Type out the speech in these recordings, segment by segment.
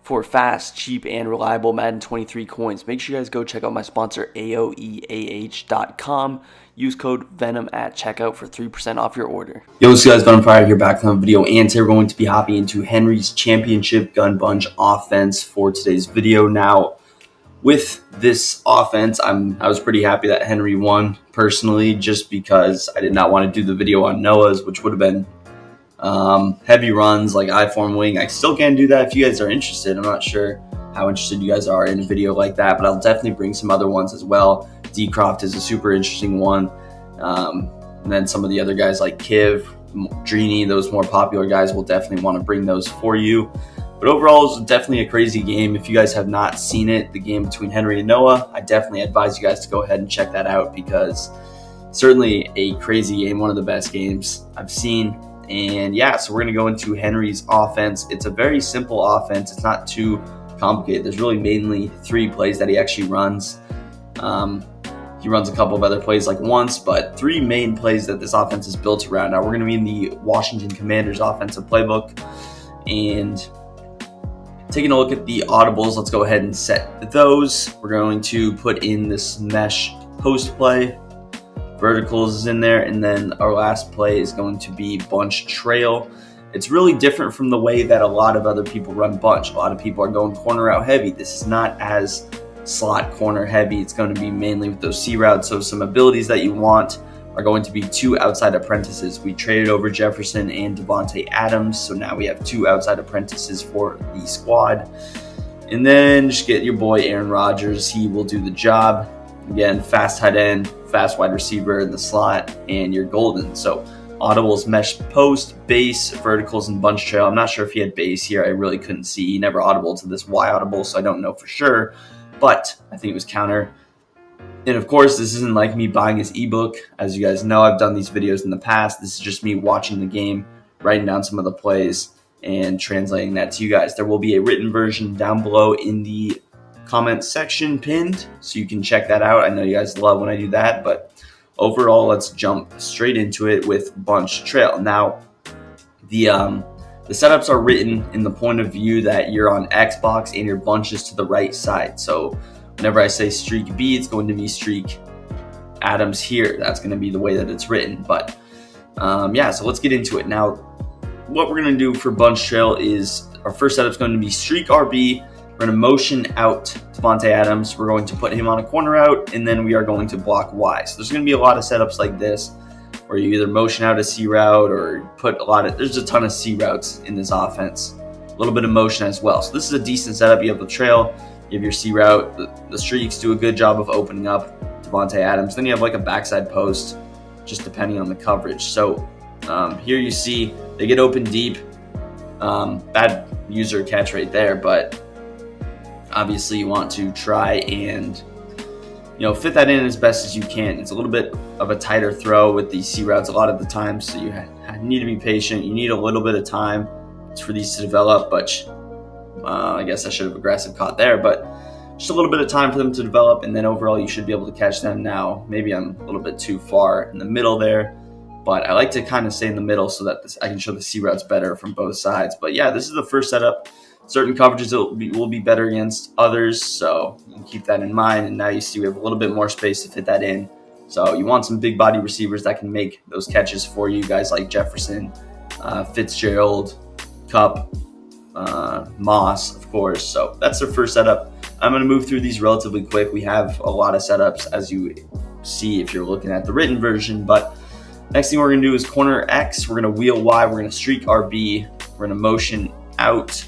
for fast, cheap, and reliable Madden 23 coins, make sure you guys go check out my sponsor AOEAH.com. Use code VENM at checkout for 3% off your order. Yo, what's up guys, Venom Fire here, back from the video, and today we're going to be hopping into Henry's championship gun bunch offense for today's video. Now, with this offense, I was pretty happy that Henry won personally, just because I did not want to do the video on Noah's, which would have been heavy runs like I-form wing. I still can do that if you guys are interested. I'm not sure how interested you guys are in a video like that, but I'll definitely bring some other ones as well. D-Croft is a super interesting one. And then some of the other guys like Kiv, Drini, those more popular guys, will definitely want to bring those for you. But overall, it's definitely a crazy game. If you guys have not seen it, the game between Henry and Noah, I definitely advise you guys to go ahead and check that out, because certainly a crazy game, one of the best games I've seen. And yeah, so we're going to go into Henry's offense. It's a very simple offense. It's not too complicated. There's really mainly 3 plays that he actually runs. He runs a couple of other plays like once, but 3 main plays that this offense is built around. Now, we're going to be in the Washington Commanders offensive playbook, and taking a look at the audibles, let's go ahead and set those. We're going to put in this mesh post play. Verticals is in there, and then our last play is going to be bunch trail. It's really different from the way that a lot of other people run bunch. A lot of people are going corner out heavy. This is not as slot corner heavy. It's going to be mainly with those C routes. So some abilities that you want are going to be 2 outside apprentices. We traded over Jefferson and Devontae Adams, so now we have 2 outside apprentices for the squad. And then just get your boy Aaron Rodgers. He will do the job. Again, fast tight end, fast wide receiver in the slot, and you're golden. So audibles, mesh post, base, verticals, and bunch trail. I'm not sure if he had base here. I really couldn't see. He never audible to this Y audible, so I don't know for sure. But I think it was counter. And of course, this isn't like me buying his ebook. As you guys know, I've done these videos in the past. This is just me watching the game, writing down some of the plays, and translating that to you guys. There will be a written version down below in the comment section pinned, so you can check that out. I know you guys love when I do that, but overall, let's jump straight into it with bunch trail. Now, the setups are written in the point of view that you're on Xbox and your bunch is to the right side. So whenever I say streak B, it's going to be streak Adams here. That's going to be the way that it's written. But yeah, so let's get into it. Now, what we're going to do for bunch trail is our first setup is going to be streak RB. We're going to motion out Devontae Adams. We're going to put him on a corner out, and then we are going to block Y. So there's going to be a lot of setups like this, where you either motion out a C route or put there's a ton of C routes in this offense. A little bit of motion as well. So this is a decent setup. You have the trail, you have your C route. The streaks do a good job of opening up Devontae Adams. Then you have like a backside post, just depending on the coverage. So here you see they get open deep. Bad user catch right there, but obviously you want to try and fit that in as best as you can. It's a little bit of a tighter throw with these C routes a lot of the time, so you need to be patient. You need a little bit of time for these to develop, but I guess I should have aggressive caught there, but just a little bit of time for them to develop, and then overall you should be able to catch them. Now, maybe I'm a little bit too far in the middle there, but I like to kind of stay in the middle so that I can show the C routes better from both sides. But yeah, this is the first setup. Certain coverages will be better against others, so you can keep that in mind. And now you see we have a little bit more space to fit that in. So you want some big body receivers that can make those catches for you, guys like Jefferson, Fitzgerald, Cup, Moss, of course. So that's the first setup. I'm going to move through these relatively quick. We have a lot of setups, as you see if you're looking at the written version. But next thing we're going to do is corner X. We're going to wheel Y. We're going to streak RB. We're going to motion out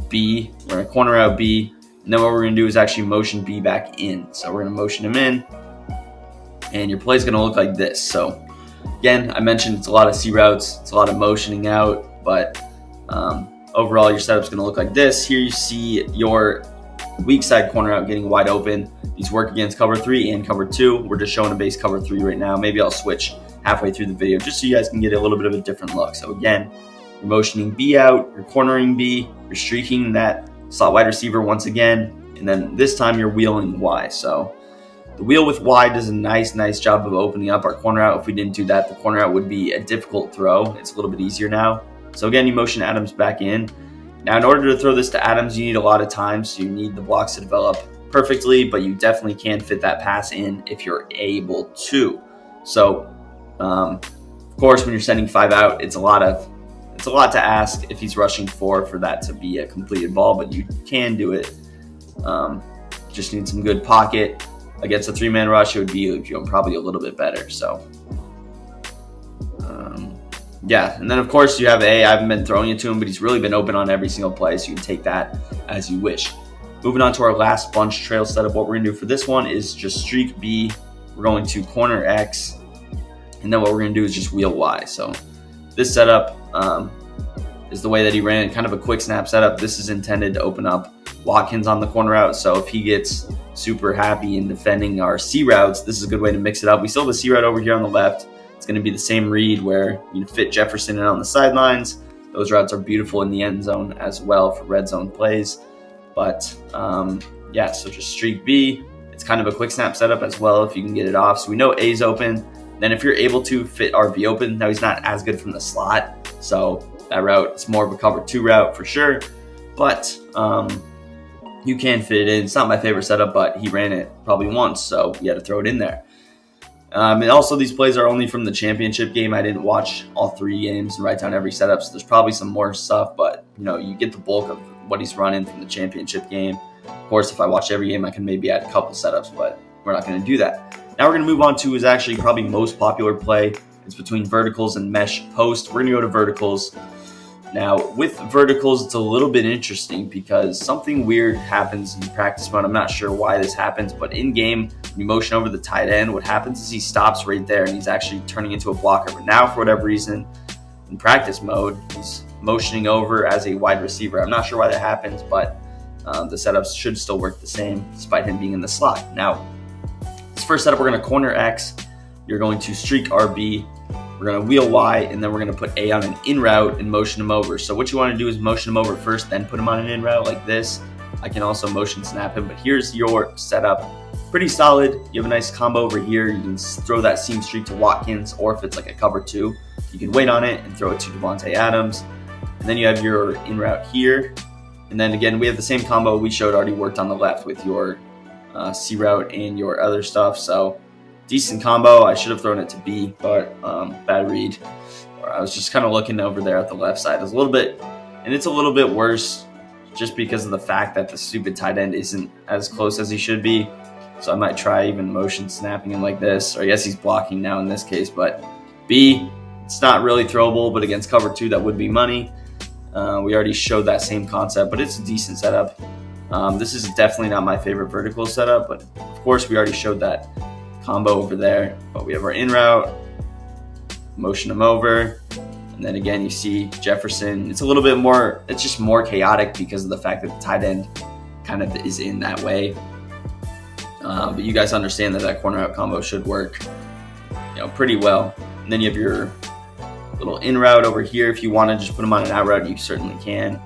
B. We're going to corner out B. And then what we're going to do is actually motion B back in. So we're going to motion him in. And your play is going to look like this. So again, I mentioned it's a lot of C routes. It's a lot of motioning out. But overall, your setup is going to look like this. Here you see your weak side corner out getting wide open. These work against cover 3 and cover 2. We're just showing a base cover 3 right now. Maybe I'll switch halfway through the video just so you guys can get a little bit of a different look. So again, you're motioning B out, you're cornering B, you're streaking that slot wide receiver once again, and then this time you're wheeling Y. So the wheel with Y does a nice job of opening up our corner out. If we didn't do that, the corner out would be a difficult throw. It's a little bit easier now. So again, you motion Adams back in, Now, in order to throw this to Adams, you need a lot of time, so you need the blocks to develop perfectly, but you definitely can fit that pass in if you're able to. So, of course, when you're sending 5 out, it's a lot to ask if he's rushing 4 for that to be a completed ball, but you can do it. Just need some good pocket. Against a 3-man rush, it would be probably a little bit better. So, yeah. And then, of course, you have A. I haven't been throwing it to him, but he's really been open on every single play, so you can take that as you wish. Moving on to our last bunch trail setup, what we're going to do for this one is just streak B. We're going to corner X, and then what we're going to do is just wheel Y. So this setup is the way that he ran it, kind of a quick snap setup. This is intended to open up Watkins on the corner route, so if he gets super happy in defending our C routes, this is a good way to mix it up. We still have a C route over here on the left. It's going to be the same read where you fit Jefferson in on the sidelines. Those routes are beautiful in the end zone as well for red zone plays. But yeah, so just streak B. It's kind of a quick snap setup as well if you can get it off. So we know A's open. Then if you're able to fit RB open, now he's not as good from the slot. So that route is more of a cover 2 route for sure. But you can fit it in. It's not my favorite setup, but he ran it probably once, so you had to throw it in there. And also, these plays are only from the championship game. I didn't watch all 3 games and write down every setup, so there's probably some more stuff, but you get the bulk of what he's running from the championship game. Of course, if I watch every game, I can maybe add a couple setups, but we're not going to do that. Now we're going to move on to is actually probably most popular play. It's between verticals and mesh post. We're going to go to verticals. Now, with verticals, it's a little bit interesting because something weird happens in practice mode. I'm not sure why this happens, but in game, when you motion over the tight end, what happens is he stops right there and he's actually turning into a blocker. But now, for whatever reason, in practice mode, he's motioning over as a wide receiver. I'm not sure why that happens, but the setups should still work the same despite him being in the slot. Now, this first setup, we're going to corner X. You're going to streak RB. We're going to wheel Y, and then we're going to put A on an in route and motion him over. So what you want to do is motion him over first, then put him on an in route like this. I can also motion snap him, but here's your setup. Pretty solid. You have a nice combo over here. You can throw that seam streak to Watkins, or if it's like a cover 2, you can wait on it and throw it to Devontae Adams. And then you have your in route here. And then again, we have the same combo we showed already worked on the left with your C route and your other stuff. So decent combo. I should have thrown it to B, but bad read. Or I was just kind of looking over there at the left side. It's a little bit, and it's a little bit worse just because of the fact that the stupid tight end isn't as close as he should be. So I might try even motion snapping him like this. Or I guess he's blocking now in this case, but B, it's not really throwable, but against cover 2, that would be money. We already showed that same concept, but it's a decent setup. This is definitely not my favorite vertical setup, but of course we already showed that combo over there. But we have our in route, motion him over, and then again you see Jefferson. It's a little bit more, it's just more chaotic because of the fact that the tight end kind of is in that way. But you guys understand that corner out combo should work pretty well. And then you have your little in route over here. If you want to just put him on an out route, you certainly can.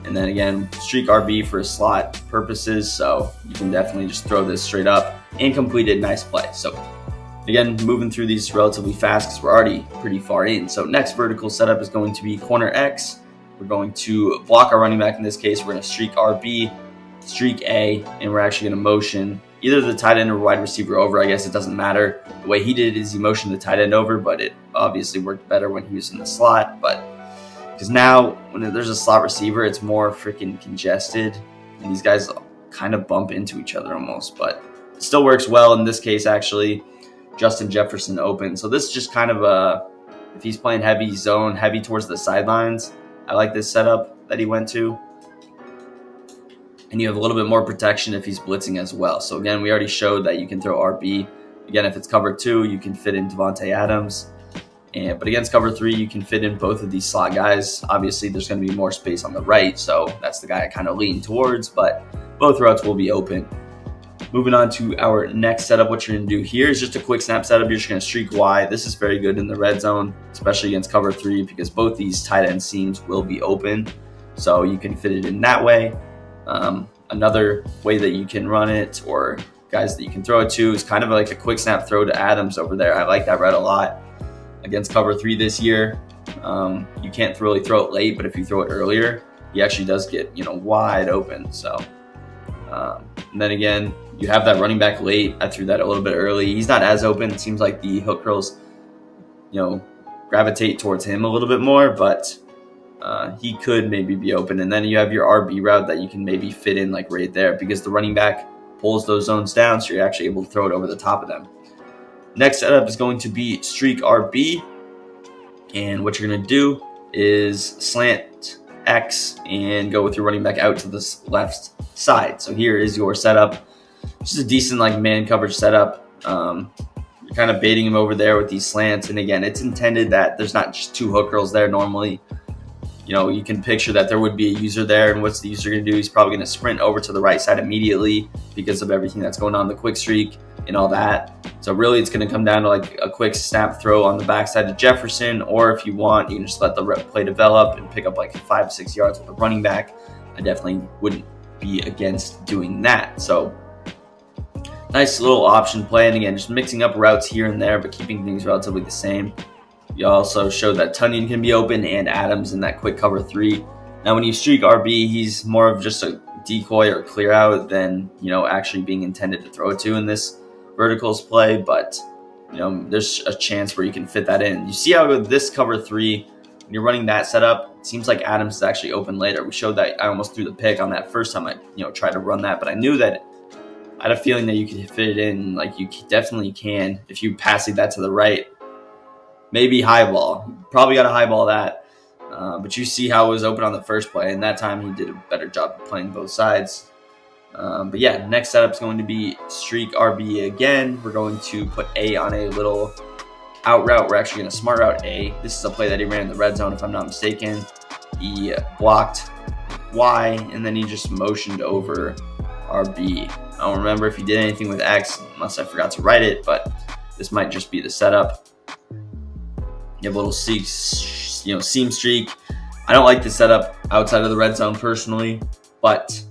And then again, streak RB for slot purposes, so you can definitely just throw this straight up and complete it. Nice play. So again, moving through these relatively fast because we're already pretty far in. So next vertical setup is going to be corner X. We're going to block our running back in this case. We're going to streak RB, streak A, and we're actually going to motion either the tight end or wide receiver over. I guess it doesn't matter. The way he did it is he motioned the tight end over, but it obviously worked better when he was in the slot. But because now when there's a slot receiver, it's more freaking congested, and these guys kind of bump into each other almost. But it still works well in this case, actually. Justin Jefferson open. So this is just kind of if he's playing heavy zone, heavy towards the sidelines, I like this setup that he went to. And you have a little bit more protection if he's blitzing as well. So again, we already showed that you can throw RB. Again, if it's cover 2, you can fit in Devontae Adams. But against cover 3, you can fit in both of these slot guys. Obviously, there's going to be more space on the right, so that's the guy I kind of lean towards. But both routes will be open. Moving on to our next setup, what you're going to do here is just a quick snap setup. You're just going to streak Y. This is very good in the red zone, especially against cover 3, because both these tight end seams will be open. So you can fit it in that way. Another way that you can run it, or guys that you can throw it to, is kind of like a quick snap throw to Adams over there. I like that route a lot. Against cover 3 this year, you can't really throw it late, but if you throw it earlier, he actually does get, wide open. So, and then again, you have that running back late. I threw that a little bit early. He's not as open. It seems like the hook curls, gravitate towards him a little bit more, but he could maybe be open. And then you have your RB route that you can maybe fit in like right there, because the running back pulls those zones down, so you're actually able to throw it over the top of them. Next setup is going to be streak RB, and what you're going to do is slant X and go with your running back out to the left side. So here is your setup. Just a decent like man coverage setup. You're kind of baiting him over there with these slants, and again, it's intended that there's not just two hook curls there normally. You can picture that there would be a user there, and what's the user going to do? He's probably going to sprint over to the right side immediately because of everything that's going on, the quick streak and all that. So really it's going to come down to like a quick snap throw on the backside to Jefferson, or if you want, you can just let the play develop and pick up like 5-6 yards with the running back. I definitely wouldn't be against doing that. So nice little option play, and again, just mixing up routes here and there, but keeping things relatively the same. You also showed that Tunyon can be open and Adams in that quick cover 3. Now, when you streak RB, he's more of just a decoy or clear out than, actually being intended to throw it to in this verticals play. But, there's a chance where you can fit that in. You see how with this cover 3, when you're running that setup, it seems like Adams is actually open later. We showed that I almost threw the pick on that first time I, tried to run that, but I knew that I had a feeling that you could fit it in. Like you definitely can if you passing that to the right. Maybe high ball. Probably got to high ball that. But you see how it was open on the first play, and that time he did a better job of playing both sides. But yeah, next setup is going to be streak RB again. We're going to put A on a little out route. We're actually going to smart route A. This is a play that he ran in the red zone, if I'm not mistaken. He blocked Y, and then he just motioned over RB. I don't remember if he did anything with X, unless I forgot to write it, but this might just be the setup. You have a little seam streak. I don't like the setup outside of the red zone personally, but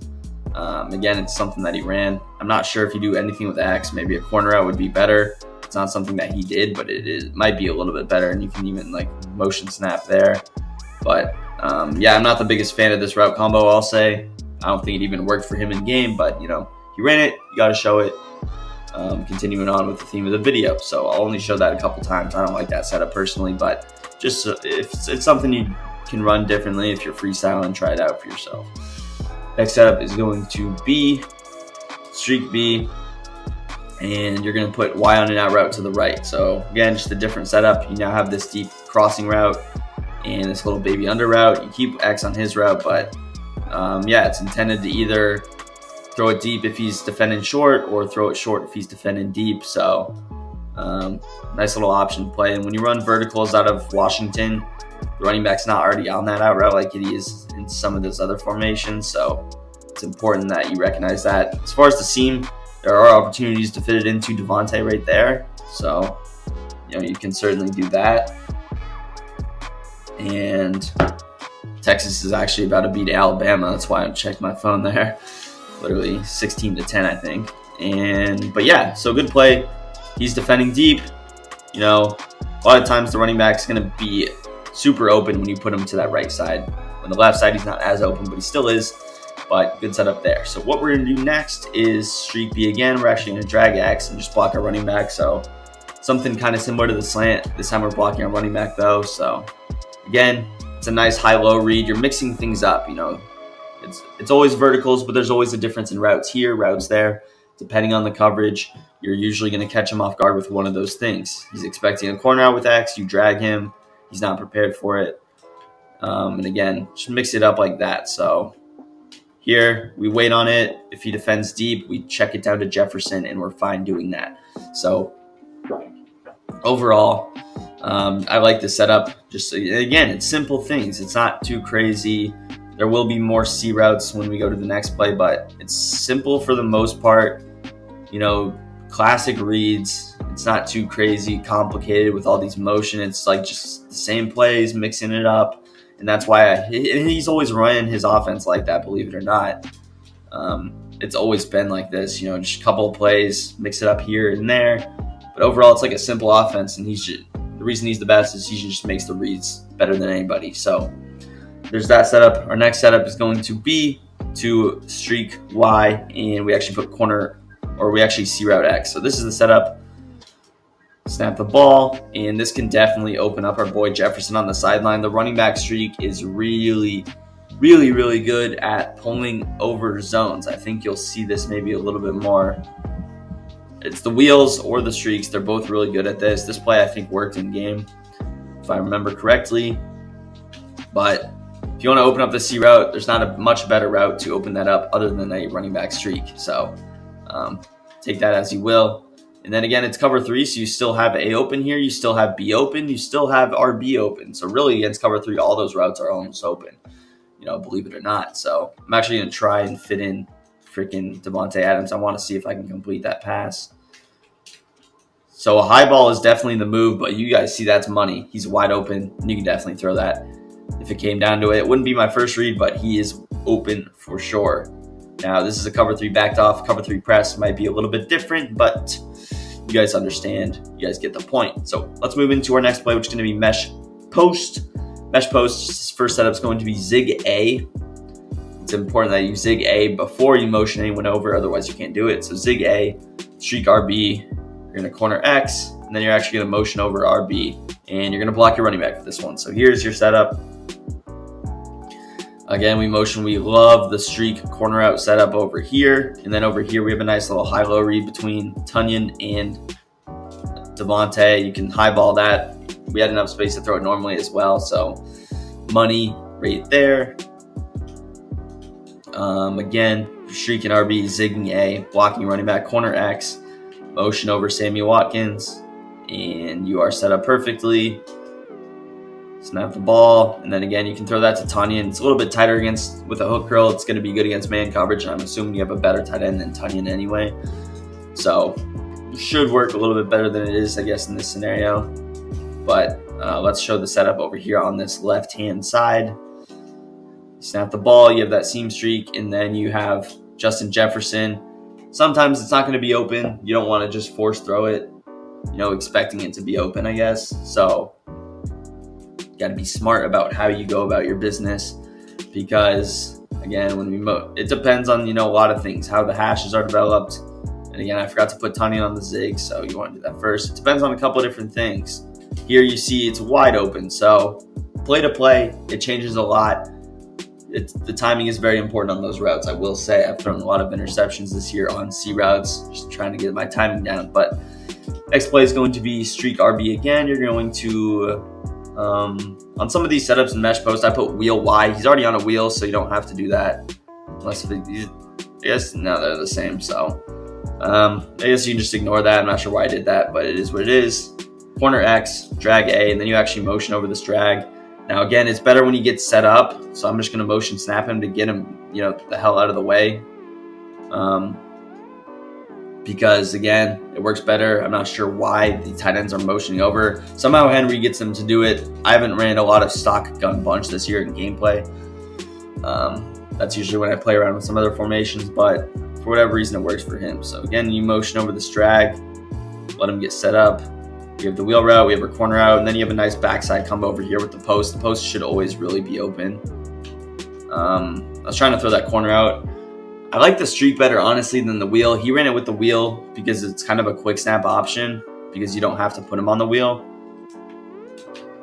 again, it's something that he ran. I'm not sure if you do anything with X. Maybe a corner route would be better. It's not something that he did, but it might be a little bit better, and you can even like motion snap there. But yeah, I'm not the biggest fan of this route combo, I'll say. I don't think it even worked for him in game, but he ran it. You got to show it. Continuing on with the theme of the video, so I'll only show that a couple times. I don't like that setup personally, but just if it's something you can run differently if you're freestyling, try it out for yourself. Next setup is going to be streak B, and you're going to put Y on an out route to the right. So again, just a different setup. You now have this deep crossing route and this little baby under route. You keep X on his route, but yeah, it's intended to either throw it deep if he's defending short, or throw it short if he's defending deep. So nice little option play. And when you run verticals out of Washington, the running back's not already on that out route like it is in some of those other formations. So it's important that you recognize that. As far as the seam, there are opportunities to fit it into Devontae right there. So you can certainly do that. And Texas is actually about to beat Alabama. That's why I checked my phone there. Literally 16-10, I think. But yeah, so good play. He's defending deep. A lot of times the running back's going to be super open when you put him to that right side. On the left side, he's not as open, but he still is. But good setup there. So what we're going to do next is streak B again. We're actually going to drag X and just block our running back. So something kind of similar to the slant. This time we're blocking our running back though. So again, it's a nice high-low read. You're mixing things up, It's always verticals, but there's always a difference in routes here, routes there. Depending on the coverage, you're usually going to catch him off guard with one of those things. He's expecting a corner out with X, you drag him, he's not prepared for it. And again, just mix it up like that. So here, we wait on it. If he defends deep, we check it down to Jefferson, and we're fine doing that. So overall, I like the setup. Just again, it's simple things. It's not too crazy. There will be more C routes when we go to the next play, but it's simple for the most part. Classic reads. It's not too crazy, complicated with all these motion. It's like just the same plays, mixing it up. And that's why he's always running his offense like that, believe it or not. It's always been like this, just a couple of plays, mix it up here and there. But overall, it's like a simple offense, and the reason he's the best is he just makes the reads better than anybody. So there's that setup. Our next setup is going to be to streak Y, and we actually put corner, or we actually C route X. So this is the setup. Snap the ball, and this can definitely open up our boy Jefferson on the sideline. The running back streak is really good at pulling over zones. I think you'll see this maybe a little bit more. It's the wheels or the streaks. They're both really good at this. This play I think worked in game, if I remember correctly. But if you want to open up the C route, there's not a much better route to open that up other than a running back streak. So take that as you will. And then again, it's cover 3, so you still have A open here. You still have B open. You still have RB open. So really against cover 3, all those routes are almost open, believe it or not. So I'm actually going to try and fit in freaking Davante Adams. I want to see if I can complete that pass. So a high ball is definitely the move, but you guys see that's money. He's wide open, and you can definitely throw that. If it came down to it, it wouldn't be my first read, but he is open for sure. Now, this is a cover 3 backed off. Cover 3 press might be a little bit different, but you guys understand. You guys get the point. So let's move into our next play, which is going to be mesh post. Mesh post, first setup is going to be zig A. It's important that you zig A before you motion anyone over, otherwise you can't do it. So zig A, streak RB, you're going to corner X, and then you're actually going to motion over RB, and you're going to block your running back for this one. So here's your setup. Again, we motion. We love the streak corner out setup over here. And then over here, we have a nice little high-low read between Tunyon and Davante. You can highball that. We had enough space to throw it normally as well. So money right there. Again, streak and RB, zigging A, blocking running back, corner X, motion over Sammy Watkins. And you are set up perfectly. Snap the ball, and then again, you can throw that to Tunyon. It's a little bit tighter with a hook curl. It's going to be good against man coverage, and I'm assuming you have a better tight end than Tunyon anyway. So it should work a little bit better than it is, I guess, in this scenario. But let's show the setup over here on this left-hand side. Snap the ball, you have that seam streak, and then you have Justin Jefferson. Sometimes it's not going to be open. You don't want to just force throw it, expecting it to be open, I guess. So got to be smart about how you go about your business, because again, when it depends on a lot of things, how the hashes are developed. And again, I forgot to put Tunyon on the zig, so you want to do that first. It depends on a couple of different things. Here you see it's wide open, so play to play, it changes a lot. The timing is very important on those routes. I will say I've thrown a lot of interceptions this year on C routes, just trying to get my timing down. But next play is going to be streak RB again. You're going to on some of these setups in mesh post, I put wheel Y. He's already on a wheel, so you don't have to do that. Unless I guess now they're the same. So I guess you can just ignore that. I'm not sure why I did that, but it is what it is. Corner X, drag A, and then you actually motion over this drag. Now again, it's better when he gets set up, so I'm just going to motion snap him to get him, the hell out of the way. Because again, it works better. I'm not sure why the tight ends are motioning over. Somehow Henry gets them to do it. I haven't ran a lot of stock gun bunch this year in gameplay. That's usually when I play around with some other formations, but for whatever reason, it works for him. So again, you motion over this drag, let him get set up. We have the wheel route, we have our corner out, and then you have a nice backside come over here with the post. The post should always really be open. I was trying to throw that corner out. I like the streak better, honestly, than the wheel. He ran it with the wheel because it's kind of a quick snap option because you don't have to put him on the wheel.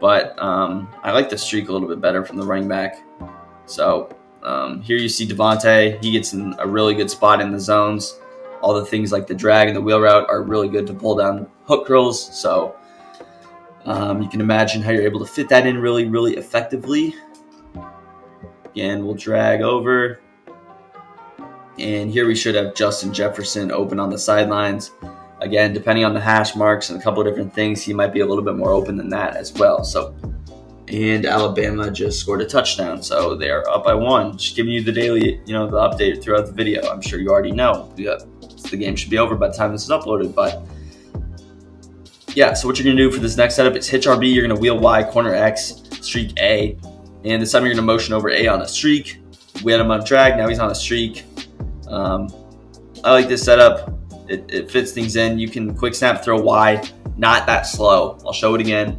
But I like the streak a little bit better from the running back. So here you see Davante. He gets in a really good spot in the zones. All the things like the drag and the wheel route are really good to pull down hook curls. So you can imagine how you're able to fit that in really, really effectively. Again, we'll drag over. And here we should have Justin Jefferson open on the sidelines. Again, depending on the hash marks and a couple of different things, he might be a little bit more open than that as well. So, and Alabama just scored a touchdown, so they are up by 1. Just giving you the daily, the update throughout the video. I'm sure you already know. The game should be over by the time this is uploaded, but yeah. So what you're gonna do for this next setup is hitch RB. You're gonna wheel Y, corner X, streak A, and this time you're gonna motion over A on a streak. We had him on drag. Now he's on a streak. I like this setup. It fits things in. You can quick snap throw Y, not that slow. I'll show it again,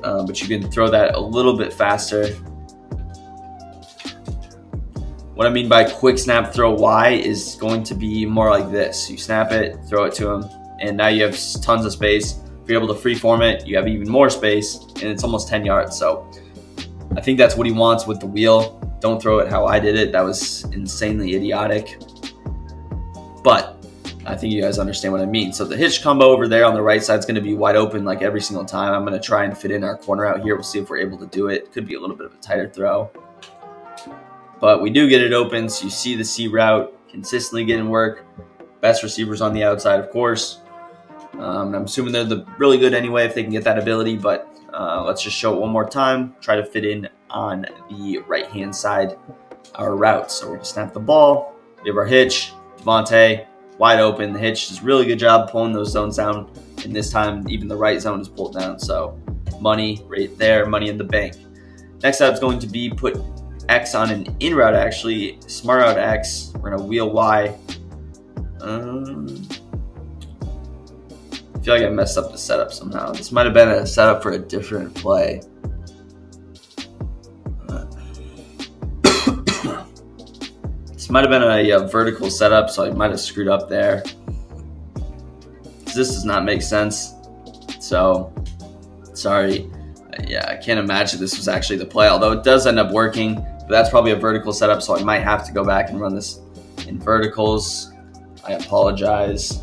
but you can throw that a little bit faster. What I mean by quick snap throw Y is going to be more like this. You snap it, throw it to him, and now you have tons of space. If you're able to freeform it, you have even more space, and it's almost 10 yards. So I think that's what he wants with the wheel. Don't throw it how I did it. That was insanely idiotic. But I think you guys understand what I mean. So the hitch combo over there on the right side is going to be wide open like every single time. I'm going to try and fit in our corner out here. We'll see if we're able to do it. Could be a little bit of a tighter throw. But we do get it open, so you see the C route consistently getting work. Best receivers on the outside, of course. I'm assuming they're really good anyway if they can get that ability, but let's just show it one more time. Try to fit in on the right-hand side our route. So we're going to snap the ball. We have our hitch. Devontae, wide open. The hitch does a really good job pulling those zones down. And this time, even the right zone is pulled down. So money right there, money in the bank. Next up is going to be put X on an in route, actually. Smart route X. We're going to wheel Y. I feel like I messed up the setup somehow. This might have been a setup for a different play. This might have been a vertical setup, so I might have screwed up there. This does not make sense. So, sorry. Yeah, I can't imagine this was actually the play, although it does end up working. But that's probably a vertical setup, so I might have to go back and run this in verticals. I apologize.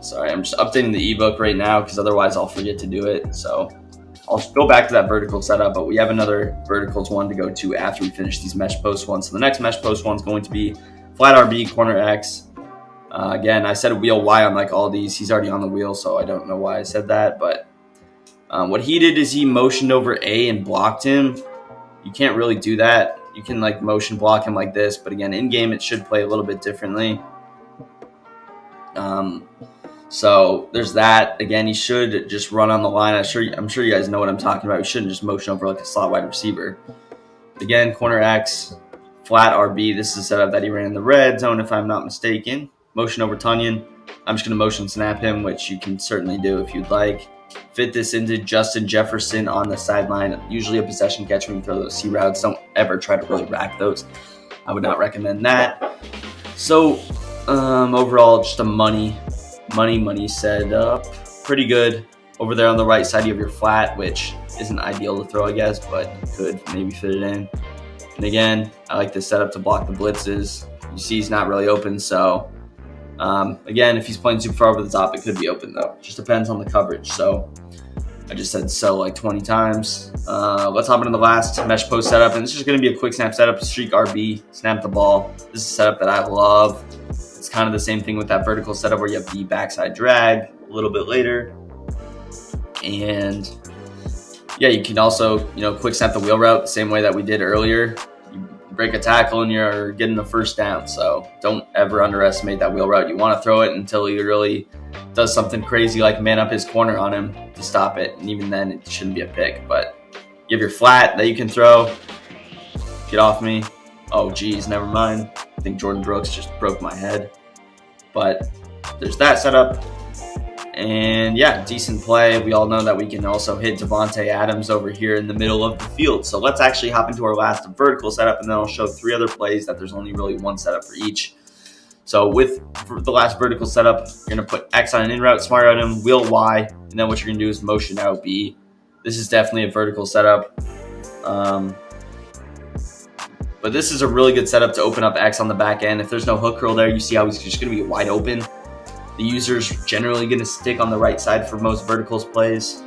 Sorry, I'm just updating the ebook right now because otherwise I'll forget to do it. So I'll go back to that vertical setup, but we have another verticals one to go to after we finish these mesh post ones. So the next mesh post one is going to be flat RB, corner X. Again, I said wheel Y on like all these. He's already on the wheel, so I don't know why I said that. But what he did is he motioned over A and blocked him. You can't really do that. You can like motion block him like this, but again, in game it should play a little bit differently. So there's that. Again, he should just run on the line. I'm sure you guys know what I'm talking about. He shouldn't just motion over like a slot wide receiver. Again, corner X, flat RB. This is a setup that he ran in the red zone, if I'm not mistaken. Motion over Tunyon. I'm just going to motion snap him, which you can certainly do if you'd like. Fit this into Justin Jefferson on the sideline. Usually a possession catch when you throw those C routes. Don't ever try to really rack those. I would not recommend that. So overall, just a money setup. Pretty good. Over there on the right side, you have your flat, which isn't ideal to throw, I guess, but you could maybe fit it in. And again, I like this setup to block the blitzes. You see he's not really open, so again, if he's playing super far over the top, it could be open though. Just depends on the coverage. So I just said so like 20 times. Let's hop into the last mesh post setup, and this is going to be a quick snap setup, streak RB, snap the ball. This is a setup that I love. It's kind of the same thing with that vertical setup where you have the backside drag a little bit later. And yeah, you can also, quick snap the wheel route the same way that we did earlier. You break a tackle and you're getting the first down. So don't ever underestimate that wheel route. You want to throw it until he really does something crazy like man up his corner on him to stop it. And even then it shouldn't be a pick, but you have your flat that you can throw. Get off me. Oh geez, never mind. I think Jordan Brooks just broke my head. But there's that setup. And yeah, decent play. We all know that we can also hit Davante Adams over here in the middle of the field. So let's actually hop into our last vertical setup, and then I'll show 3 other plays that there's only really one setup for each. So for the last vertical setup, you're going to put X on an in route, smart route him, wheel Y, and then what you're going to do is motion out B. This is definitely a vertical setup. But this is a really good setup to open up X on the back end. If there's no hook curl there, you see how he's just going to be wide open. The user's generally going to stick on the right side for most verticals plays.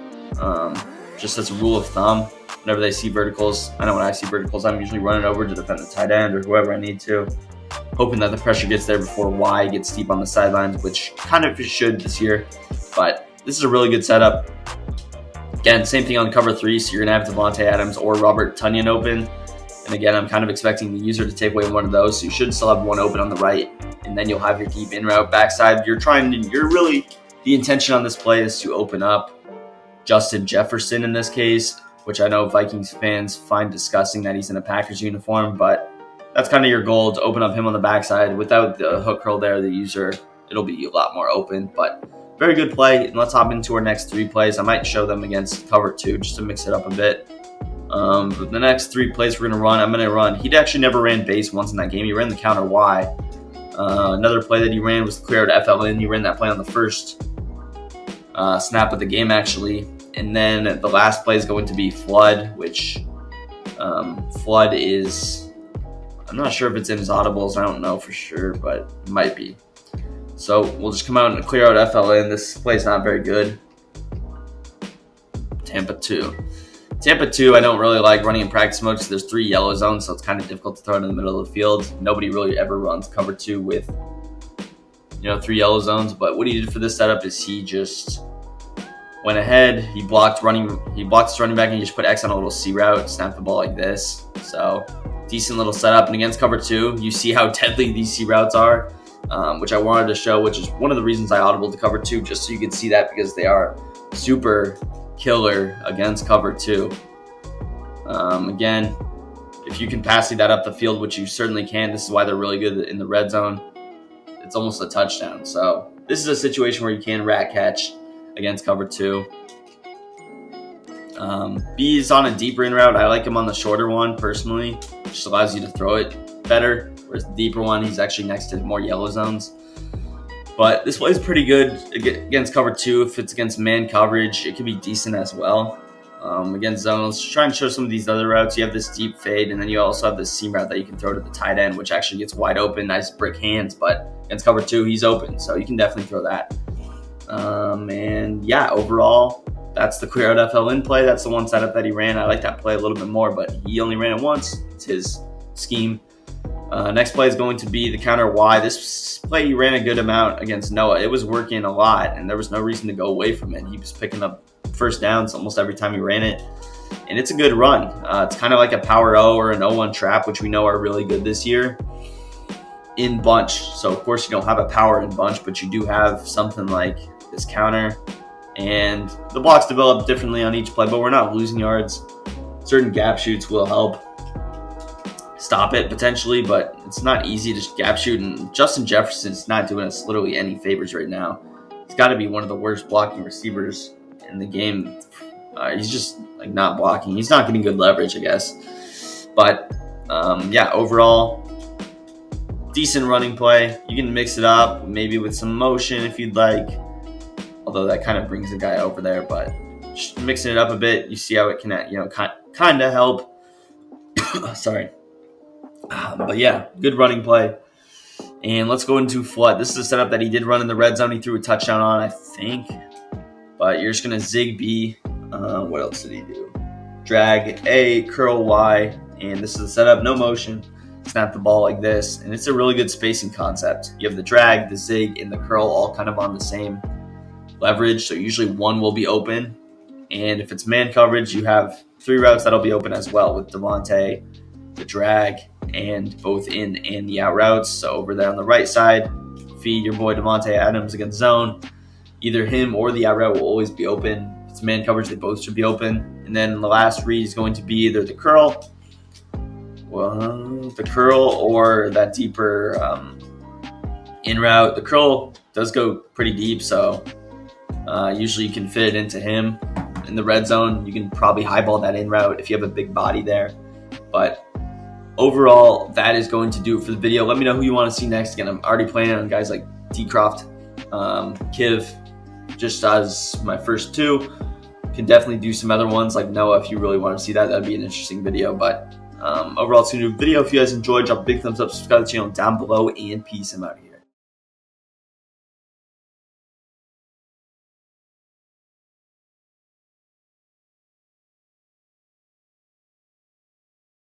Just as a rule of thumb, whenever they see verticals, I know when I see verticals, I'm usually running over to defend the tight end or whoever I need to, hoping that the pressure gets there before Y gets deep on the sidelines, which kind of should this year. But this is a really good setup. Again, same thing on cover 3, so you're going to have Davante Adams or Robert Tunyon open. And again, I'm kind of expecting the user to take away one of those, so you should still have one open on the right, and then you'll have your deep in route backside. The intention on this play is to open up Justin Jefferson in this case, which I know Vikings fans find disgusting that he's in a Packers uniform, but that's kind of your goal, to open up him on the backside. Without the hook curl there, the user, it'll be a lot more open, but very good play. And let's hop into our next 3 plays. I might show them against cover 2 just to mix it up a bit. But the next 3 plays we're going to run, I'm going to run. He actually never ran base once in that game. He ran the counter Y. Another play that he ran was the clear out FLN. He ran that play on the first snap of the game, actually. And then the last play is going to be flood, which flood is, I'm not sure if it's in his audibles. I don't know for sure, but it might be. So we'll just come out and clear out FLN. This play's not very good. Tampa 2. Tampa 2, I don't really like running in practice mode because there's 3 yellow zones, so it's kind of difficult to throw it in the middle of the field. Nobody really ever runs cover 2 with, 3 yellow zones. But what he did for this setup is he just went ahead, he blocked his running back, and he just put X on a little C route, snapped the ball like this. So decent little setup. And against cover 2, you see how deadly these C routes are, which I wanted to show, which is one of the reasons I audibled to cover 2, just so you can see that, because they are super killer against cover 2. Again, if you can pass that up the field, which you certainly can, this is why they're really good in the red zone. It's almost a touchdown. So this is a situation where you can rat catch against cover 2. B is on a deeper in route. I like him on the shorter one personally, which just allows you to throw it better. Whereas the deeper one, he's actually next to more yellow zones. But this play is pretty good against cover 2. If it's against man coverage, it can be decent as well. Against zone, let's try and show some of these other routes. You have this deep fade, and then you also have this seam route that you can throw to the tight end, which actually gets wide open, nice brick hands. But against cover 2, he's open, so you can definitely throw that. And yeah, overall, that's the clear out FLN play. That's the one setup that he ran. I like that play a little bit more, but he only ran it once. It's his scheme. Next play is going to be the counter Y. This play he ran a good amount against Noah. It was working a lot, and there was no reason to go away from it. He was picking up first downs almost every time he ran it, and it's a good run. It's kind of like a power O or an O1 trap, which we know are really good this year in bunch. So of course you don't have a power in bunch, but you do have something like this counter, and the blocks develop differently on each play, but we're not losing yards. Certain gap shoots will help stop it potentially, but it's not easy to gap shoot, and Justin Jefferson's not doing us literally any favors right now. He's got to be one of the worst blocking receivers in the game. He's just like not blocking. He's not getting good leverage, I guess. But yeah, overall, decent running play. You can mix it up maybe with some motion if you'd like, although that kind of brings the guy over there. But just mixing it up a bit, you see how it can, kind of help. Sorry. But yeah, good running play. And let's go into flood. This is a setup that he did run in the red zone. He threw a touchdown on, I think. But you're just going to zig B. What else did he do? Drag A, curl Y. And this is the setup, no motion. Snap the ball like this. And it's a really good spacing concept. You have the drag, the zig, and the curl all kind of on the same leverage. So usually one will be open. And if it's man coverage, you have 3 routes that'll be open as well with Devontae, the drag, and both in and the out routes. So over there on the right side, feed your boy Devontae Adams against zone. Either him or the out route will always be open. If it's man coverage, they both should be open. And then the last read is going to be either the curl, or that deeper in route. The curl does go pretty deep, so usually you can fit it into him. In the red zone, you can probably highball that in route if you have a big body there. But overall, that is going to do it for the video. Let me know who you want to see next. Again, I'm already planning on guys like T-Croft, Kiv, just as my first 2. Can definitely do some other ones like Noah if you really want to see that. That'd be an interesting video. But overall, it's a new video. If you guys enjoyed, drop a big thumbs up, subscribe to the channel down below, and peace. I'm out of here.